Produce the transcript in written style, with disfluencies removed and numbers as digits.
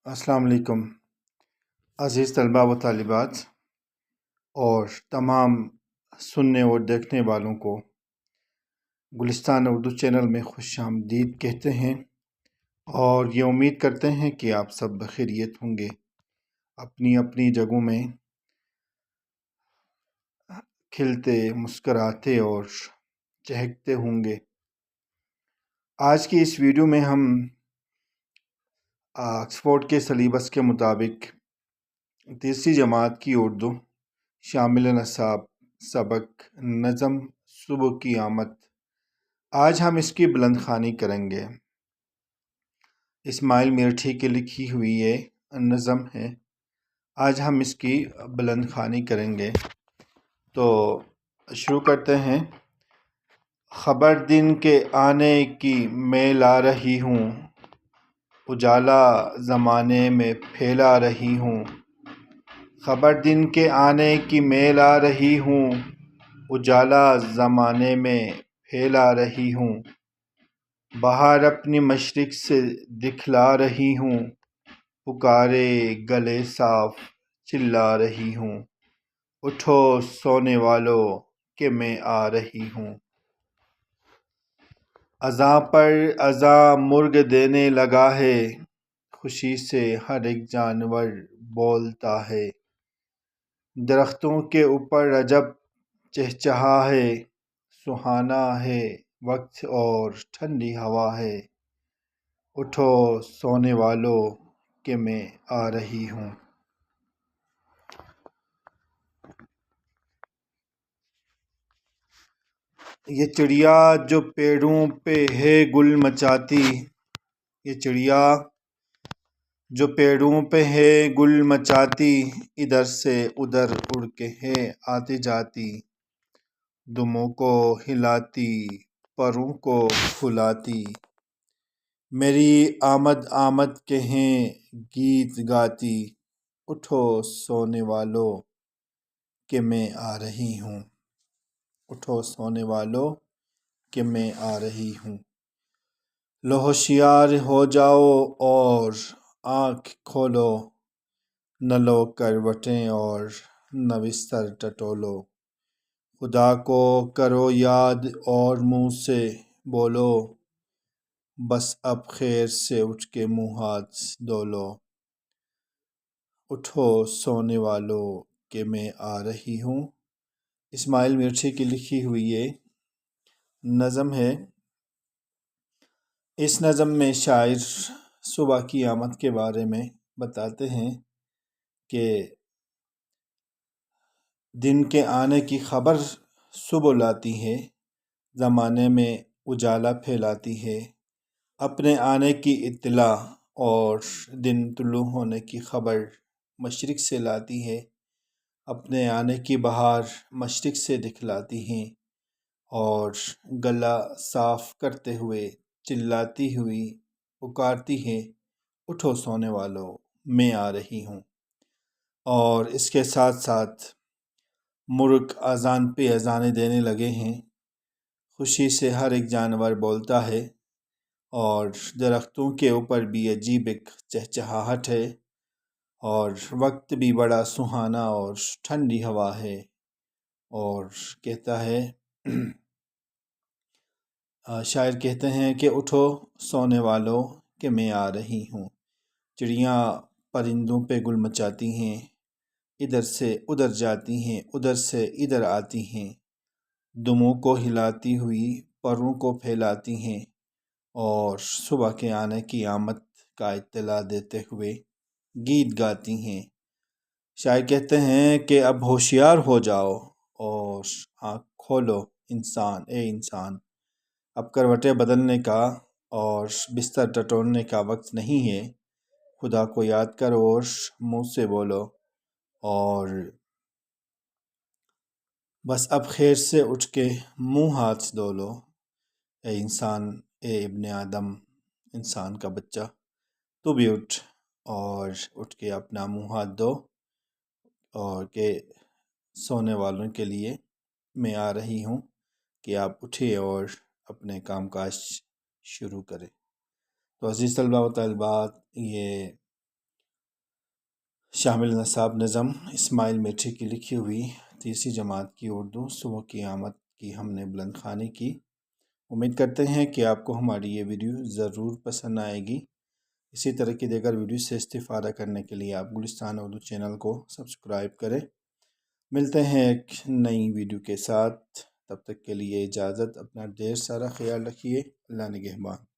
अस्सलाम वालेकुम अज़ीज़ तलबा व तालिबात और तमाम सुनने और देखने वालों को गुलिस्तान उर्दू चैनल में खुशामदीद कहते हैं और ये उम्मीद करते हैं कि आप सब बखैरियत होंगे, अपनी अपनी जगहों में खिलते, मुस्कराते और चहकते होंगे। आज की इस वीडियो में हम ऑक्सफोर्ड के सिलेबस के मुताबिक तीसरी जमात की उर्दू शामिल नसाब सबक नज़म सुबह की आमद, आज हम इसकी बुलंद ख़्वानी करेंगे। इस्माइल मिर्ठी की लिखी हुई ये नज़म है, आज हम इसकी बुलंद ख़्वानी करेंगे। तो शुरू करते हैं। ख़बर दिन के आने की मैं ला रही हूँ, उजाला ज़माने में फैला रही हूँ। ख़बर दिन के आने की मैं ला रही हूँ, उजाला ज़माने में फैला रही हूँ। बहार अपनी मशरिक़ से दिखला रही हूँ, पुकारे गले साफ चिल्ला रही हूँ। उठो सोने वालों कि मैं आ रही हूँ। अज़ां पर अज़ां मुर्ग देने लगा है, खुशी से हर एक जानवर बोलता है। दरख्तों के ऊपर रजब चहचहा है, सुहाना है वक्त और ठंडी हवा है। उठो सोने वालों कि मैं आ रही हूँ। ये चिड़िया जो पेड़ों पे है गुल मचाती, ये चिड़िया जो पेड़ों पे है गुल मचाती, इधर से उधर उड़ के है आती जाती। दुमों को हिलाती, परों को फुलाती, मेरी आमद आमद के हैं गीत गाती। उठो सोने वालों कि मैं आ रही हूँ। उठो सोने वालों कि मैं आ रही हूँ। लो होशियार हो जाओ और आँख खोलो, न लो करवटें और न बिस्तर टटोलो। खुदा को करो याद और मुँह से बोलो, बस अब खैर से उठ के मुँह हाथ धो लो। उठो सोने वालों कि मैं आ रही हूँ। इस्माइल मिर्ठी की लिखी हुई ये नज़म है। इस नज़म में शायर सुबह की आमद के बारे में बताते हैं कि दिन के आने की खबर सुबह लाती है, ज़माने में उजाला फैलाती है। अपने आने की इत्तला और दिन तुलू होने की खबर मशरिक़ से लाती है। अपने आने की बहार मशरिक़ से दिखलाती हैं और गला साफ करते हुए चिल्लाती हुई पुकारती हैं, उठो सोने वालों मैं आ रही हूँ। और इसके साथ साथ मुर्ग अजान पे अजानें देने लगे हैं। खुशी से हर एक जानवर बोलता है और दरख्तों के ऊपर भी अजीब एक चहचहाहट है और वक्त भी बड़ा सुहाना और ठंडी हवा है। और कहता है शायर कहते हैं कि उठो सोने वालों कि मैं आ रही हूँ। चिड़ियाँ परिंदों पे गुल मचाती हैं, इधर से उधर जाती हैं, उधर से इधर आती हैं। दुमों को हिलाती हुई परों को फैलाती हैं और सुबह के आने की आमद का इत्तला देते हुए गीत गाती हैं। शायर कहते हैं कि अब होशियार हो जाओ और आँख खोलो इंसान, ए इंसान। अब करवटें बदलने का और बिस्तर टटोलने का वक्त नहीं है। खुदा को याद करो और मुँह से बोलो और बस अब खैर से उठ के मुँह हाथ धो लो। ए इंसान, ए इब्ने आदम, इंसान का बच्चा, तू भी उठ और उठ के अपना मुँह हाथ धो और के सोने वालों के लिए मैं आ रही हूँ कि आप उठे और अपने कामकाज शुरू करें। तो अज़ीज़ तलबा व तालिबात, ये شامل نصاب نظم اسماعیل میٹھی کی لکھی ہوئی 3ری جماعت کی اردو صبح کی آمد کی ہم نے بلند خوانی کی۔ امید کرتے ہیں کہ آپ کو ہماری یہ ویڈیو ضرور پسند آئے گی۔ اسی طرح کی دیگر ویڈیو سے استفادہ کرنے کے لیے آپ گلستان اردو چینل کو سبسکرائب کریں۔ ملتے ہیں ایک نئی ویڈیو کے ساتھ، تب تک کے لیے اجازت، اپنا ڈھیر سارا خیال رکھیے، اللہ نگہبان۔